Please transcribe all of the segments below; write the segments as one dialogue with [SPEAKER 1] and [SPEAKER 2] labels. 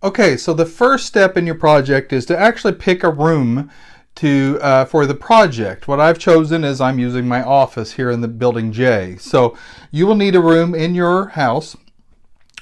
[SPEAKER 1] Okay, so the first step in your project is to actually pick a room for the project. What I've chosen is I'm using my office here in the building J. So you will need a room in your house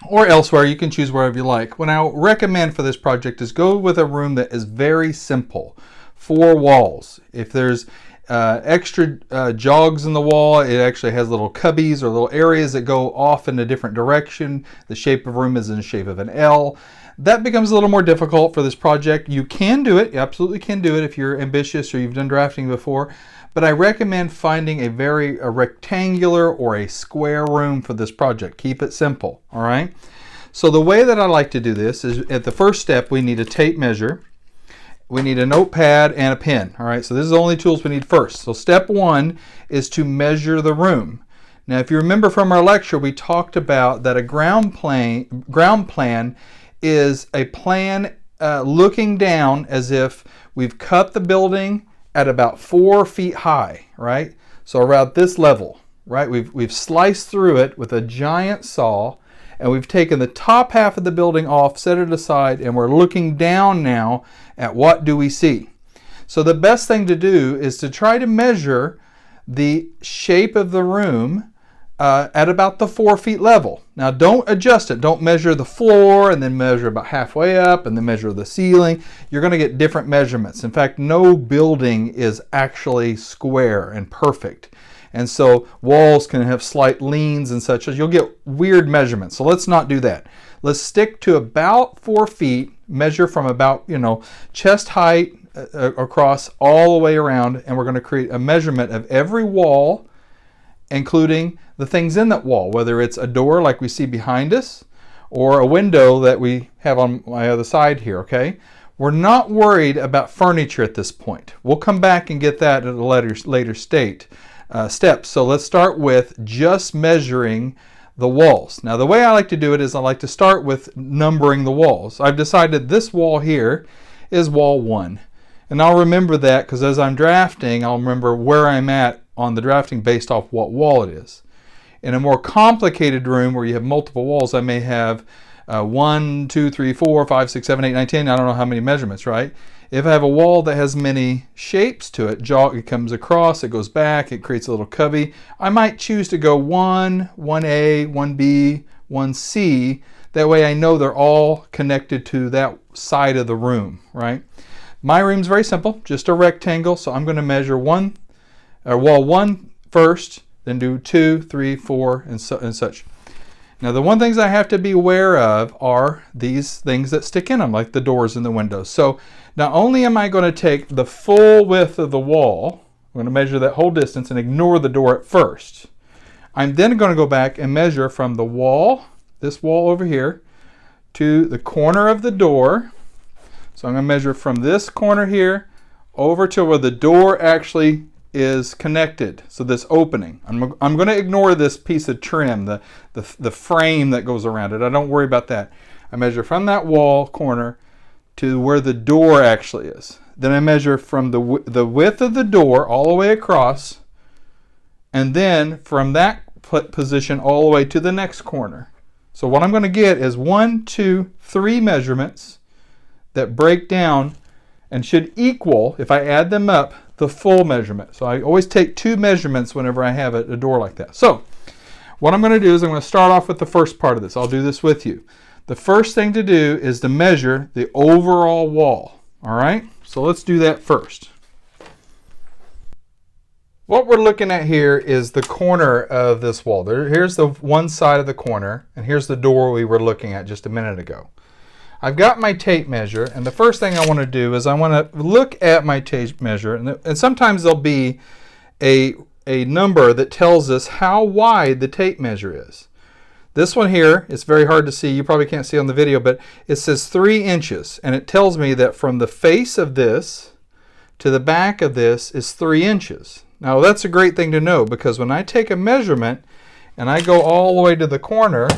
[SPEAKER 1] or elsewhere. You can choose wherever you like. What I recommend for this project is go with a room that is very simple. 4 walls. If there's extra jogs in the wall, it actually has little cubbies or little areas that go off in a different direction. The shape of the room is in the shape of an L. That becomes a little more difficult for this project. You can do it, you absolutely can do it if you're ambitious or you've done drafting before, but I recommend finding a rectangular or a square room for this project. Keep it simple, all right? So the way that I like to do this is at the first step, we need a tape measure. We need a notepad and a pen, all right? So this is the only tools we need first. So step 1 is to measure the room. Now, if you remember from our lecture, we talked about that a ground plan is a plan looking down as if we've cut the building at about 4 feet high, right? So around this level, right? We've sliced through it with a giant saw, and we've taken the top half of the building off, set it aside, and we're looking down now at what do we see. So the best thing to do is to try to measure the shape of the room at about the 4 feet level. Now don't adjust it. Don't measure the floor and then measure about halfway up and then measure the ceiling. You're going to get different measurements. In fact, no building is actually square and perfect. And so walls can have slight leans and such. You'll get weird measurements. So let's not do that. Let's stick to about 4 feet, measure from about, chest height across all the way around, and we're going to create a measurement of every wall, including the things in that wall, whether it's a door like we see behind us or a window that we have on my other side here, okay? We're not worried about furniture at this point. We'll come back and get that at a later step. So let's start with just measuring the walls. Now the way I like to do it is I like to start with numbering the walls. I've decided this wall here is wall 1. And I'll remember that because as I'm drafting, I'll remember where I'm at on the drafting based off what wall it is. In a more complicated room where you have multiple walls, I may have 1, 2, 3, 4, 5, 6, 7, 8, 9, 10. I don't know how many measurements, right? If I have a wall that has many shapes to it, it comes across, it goes back, it creates a little cubby. I might choose to go 1, 1A, 1B, 1C. That way I know they're all connected to that side of the room, right? My room's very simple, just a rectangle. So I'm going to measure wall 1 first, then do 2, 3, 4, and such. Now the one things I have to be aware of are these things that stick in them, like the doors and the windows. So not only am I going to take the full width of the wall, I'm going to measure that whole distance and ignore the door at first. I'm then going to go back and measure from the wall, this wall over here, to the corner of the door. So I'm going to measure from this corner here over to where the door actually is connected. So this opening. I'm going to ignore this piece of trim, the frame that goes around it. I don't worry about that. I measure from that wall corner to where the door actually is. Then I measure from the width of the door all the way across, and then from that position all the way to the next corner. So what I'm going to get is 1, 2, 3 measurements that break down and should equal, if I add them up, the full measurement. So I always take 2 measurements whenever I have a door like that. So what I'm going to do is I'm going to start off with the first part of this. I'll do this with you. The first thing to do is to measure the overall wall. All right, so let's do that first. What we're looking at here is the corner of this wall. Here's the one side of the corner, and here's the door we were looking at just a minute ago. I've got my tape measure, and the first thing I want to do is I want to look at my tape measure, and sometimes there'll be a number that tells us how wide the tape measure is. This one here, it's very hard to see. You probably can't see on the video, but it says 3 inches, and it tells me that from the face of this to the back of this is 3 inches. Now that's a great thing to know, because when I take a measurement and I go all the way to the corner,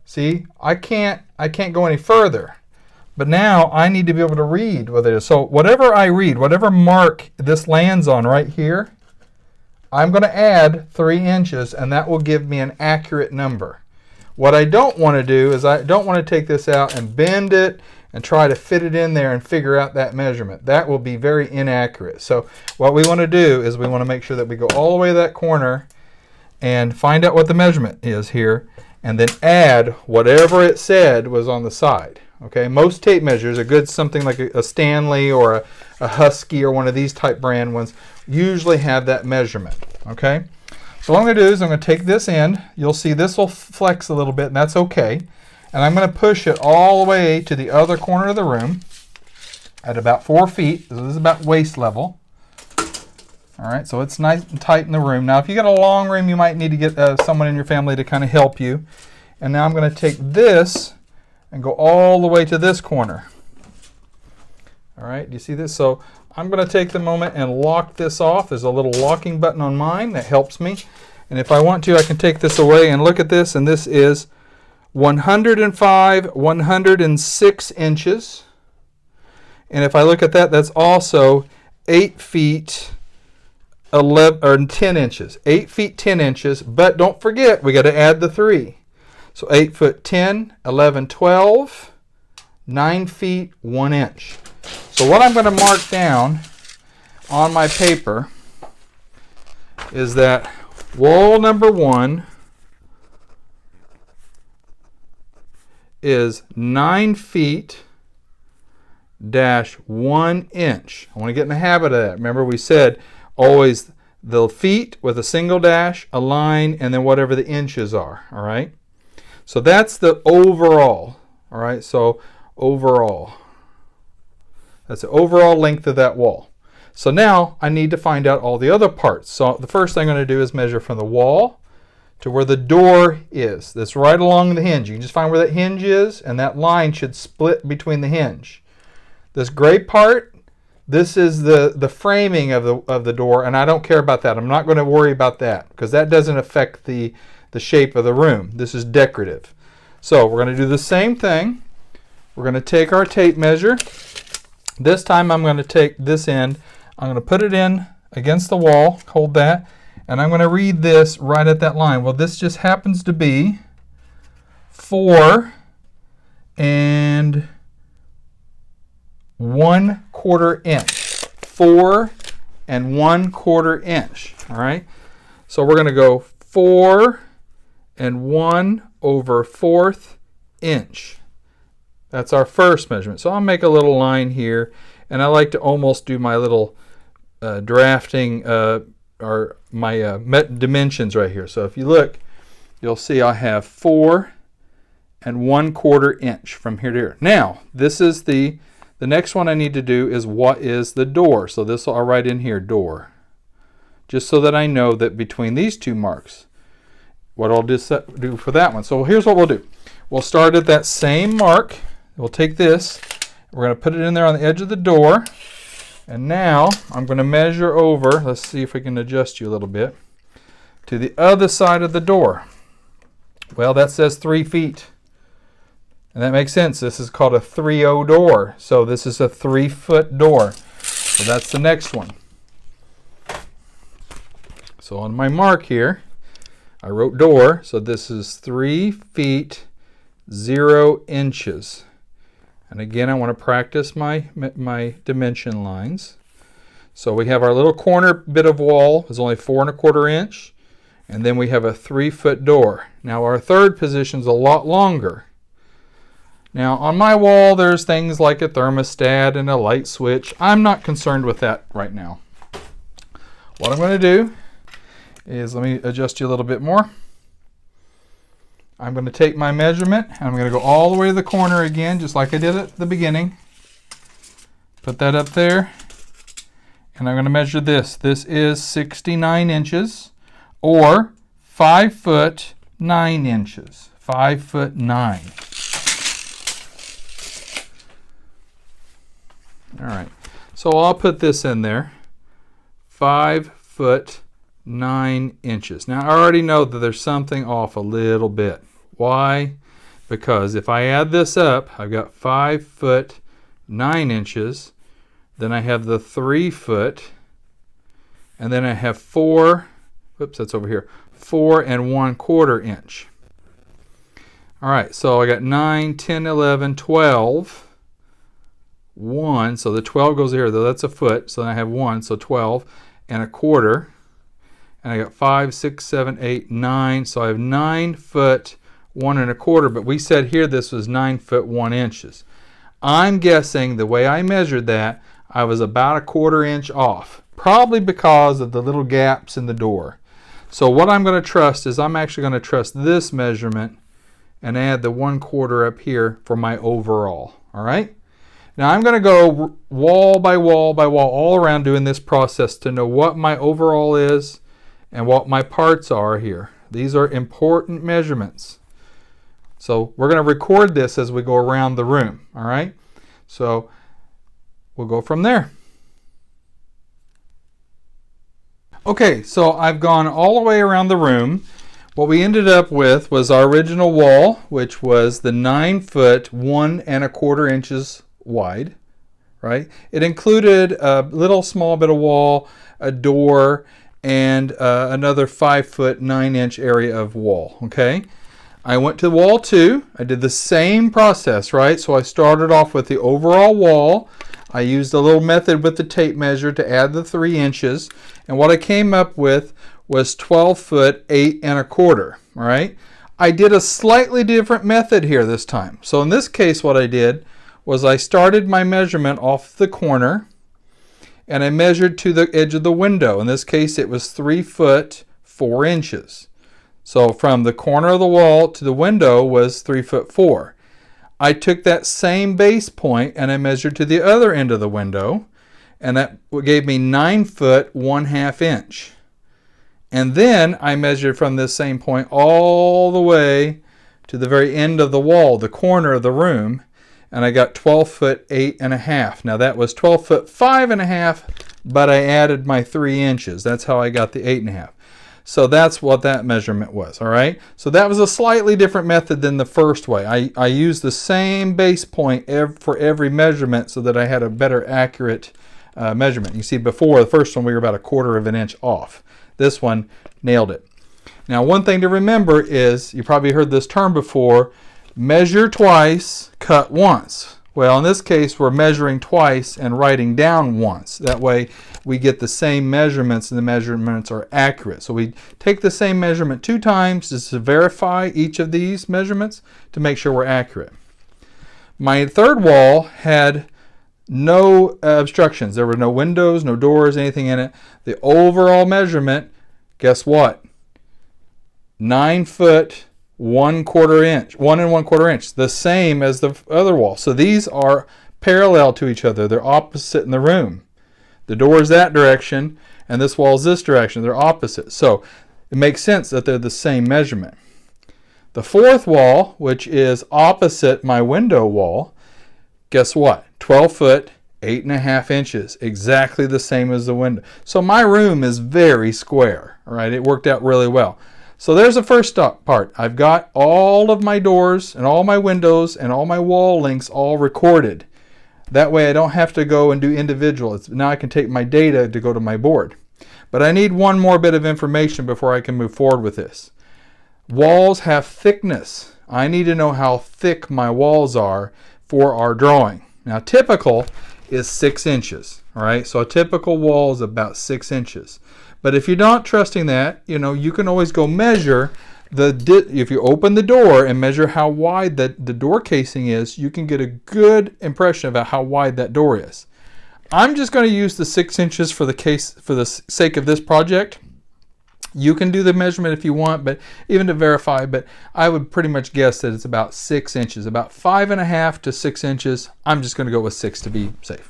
[SPEAKER 1] see, I can't go any further. But now I need to be able to read what it is. So whatever I read, whatever mark this lands on right here, I'm going to add 3 inches, and that will give me an accurate number. What I don't want to do is I don't want to take this out and bend it and try to fit it in there and figure out that measurement. That will be very inaccurate. So what we want to do is we want to make sure that we go all the way to that corner and find out what the measurement is here, and then add whatever it said was on the side. Okay, most tape measures, a good something like a Stanley or a Husky or one of these type brand ones, usually have that measurement. Okay, so what I'm going to do is I'm going to take this end. You'll see this will flex a little bit, and that's okay. And I'm going to push it all the way to the other corner of the room at about 4 feet. So this is about waist level. All right, so it's nice and tight in the room. Now, if you got a long room, you might need to get someone in your family to kind of help you. And now I'm going to take this and go all the way to this corner. All right, do you see this? So I'm going to take the moment and lock this off. There's a little locking button on mine that helps me. And if I want to, I can take this away and look at this. And this is 106 inches. And if I look at that, that's also 8 feet 11 or 10 inches. 8 feet 10 inches. But don't forget, we got to add the 3. So 8 foot 10, 11, 12, 9 feet 1 inch. So what I'm going to mark down on my paper is that wall number 1 is 9 feet dash 1 inch. I want to get in the habit of that. Remember, we said always the feet with a single dash, a line, and then whatever the inches are. All right. So that's the overall. All right. So overall, that's the overall length of that wall. So now I need to find out all the other parts. So the first thing I'm going to do is measure from the wall to where the door is. That's right along the hinge. You can just find where that hinge is, and that line should split between the hinge. This gray part, this is the framing of the door, and I don't care about that. I'm not going to worry about that because that doesn't affect the shape of the room. This is decorative. So we're going to do the same thing. We're going to take our tape measure. This time I'm going to take this end. I'm going to put it in against the wall, hold that, and I'm going to read this right at that line. Well, this just happens to be 4 and 1/4 inch. 4 and 1/4 inch. All right. So we're going to go 4 and 1/4 inch. That's our first measurement. So I'll make a little line here, and I like to almost do my little drafting or my dimensions right here. So if you look, you'll see I have 4 and 1/4 inch from here to here. Now, this is the next one I need to do is what is the door. So this I'll write in here, door. Just so that I know that between these two marks, what I'll do for that one. So here's what we'll do. We'll start at that same mark. We'll take this. We're going to put it in there on the edge of the door. And now I'm going to measure over. Let's see if we can adjust you a little bit. To the other side of the door. Well, that says 3 feet. And that makes sense. This is called a 3-0 door. So this is a 3-foot door. So that's the next one. So on my mark here, I wrote door. So this is 3 feet 0 inches. And again, I want to practice my dimension lines. So we have our little corner bit of wall is only 4 1/4 inch. And then we have a 3-foot door. Now our third position is a lot longer. Now on my wall, there's things like a thermostat and a light switch. I'm not concerned with that right now. What I'm going to do is, let me adjust you a little bit more. I'm going to take my measurement and I'm going to go all the way to the corner again, just like I did at the beginning. Put that up there. And I'm going to measure this. This is 69 inches or 5 foot 9 inches. 5 foot 9. All right. So I'll put this in there. 5 foot 9 inches. Now I already know that there's something off a little bit. Why? Because if I add this up, I've got 5 foot 9 inches. Then I have the 3 foot. And then I have 4, whoops, that's over here, 4 and 1/4 inch. All right, so I got 9, 10, 11, 12, 1. So the 12 goes here, though that's a foot. So then I have 1, so 12 and a quarter. And I got 5, 6, 7, 8, 9. So I have 9 foot, 1 and a quarter. But we said here this was 9 foot, 1 inches. I'm guessing the way I measured that, I was about a quarter inch off. Probably because of the little gaps in the door. So what I'm going to trust is I'm actually going to trust this measurement and add the 1/4 up here for my overall. All right? Now I'm going to go wall by wall by wall all around doing this process to know what my overall is and what my parts are here. These are important measurements. So we're going to record this as we go around the room. All right? So we'll go from there. Okay, so I've gone all the way around the room. What we ended up with was our original wall, which was the 9 foot, 1 1/4 inches wide, right? It included a little small bit of wall, a door, and another 5 foot, 9 inch area of wall, okay? I went to wall 2. I did the same process, right? So I started off with the overall wall. I used a little method with the tape measure to add the 3 inches. And what I came up with was 12 foot, 8 1/4, all right? I did a slightly different method here this time. So in this case, what I did was I started my measurement off the corner and I measured to the edge of the window. In this case, it was 3 foot, 4 inches. So from the corner of the wall to the window was 3 foot 4. I took that same base point and I measured to the other end of the window, and that gave me 9 foot, 1/2 inch. And then I measured from this same point all the way to the very end of the wall, the corner of the room, and I got 12 foot, 8 1/2. Now that was 12 foot, 5 1/2, but I added my 3 inches. That's how I got the 8 1/2. So that's what that measurement was, all right? So that was a slightly different method than the first way. I used the same base point for every measurement so that I had a better accurate measurement. You see before, the first one we were about 1/4 of an inch off. This one nailed it. Now one thing to remember is, you probably heard this term before, measure twice, cut once. Well, in this case, we're measuring twice and writing down once. That way we get the same measurements and the measurements are accurate. So we take the same measurement 2 times just to verify each of these measurements to make sure we're accurate. My third wall had no obstructions. There were no windows, no doors, anything in it. The overall measurement, guess what? 9 foot, 1/4 inch, 1 1/4 inch, the same as the other wall. So these are parallel to each other. They're opposite in the room. The door is that direction, and this wall is this direction. They're opposite. So it makes sense that they're the same measurement. The fourth wall, which is opposite my window wall, guess what? 12 foot, 8 1/2 inches, exactly the same as the window. So my room is very square, all right? It worked out really well. So there's the first part. I've got all of my doors and all my windows and all my wall links all recorded. That way I don't have to go and do individual. Now I can take my data to go to my board. But I need one more bit of information before I can move forward with this. Walls have thickness. I need to know how thick my walls are for our drawing. Now typical is 6 inches. All right, so a typical wall is about 6 inches. But if you're not trusting that, you can always go measure if you open the door and measure how wide the door casing is, you can get a good impression about how wide that door is. I'm just going to use the 6 inches for the sake of this project. You can do the measurement if you want, but even to verify, but I would pretty much guess that it's about 6 inches, about 5 1/2 to 6 inches. I'm just going to go with 6 to be safe.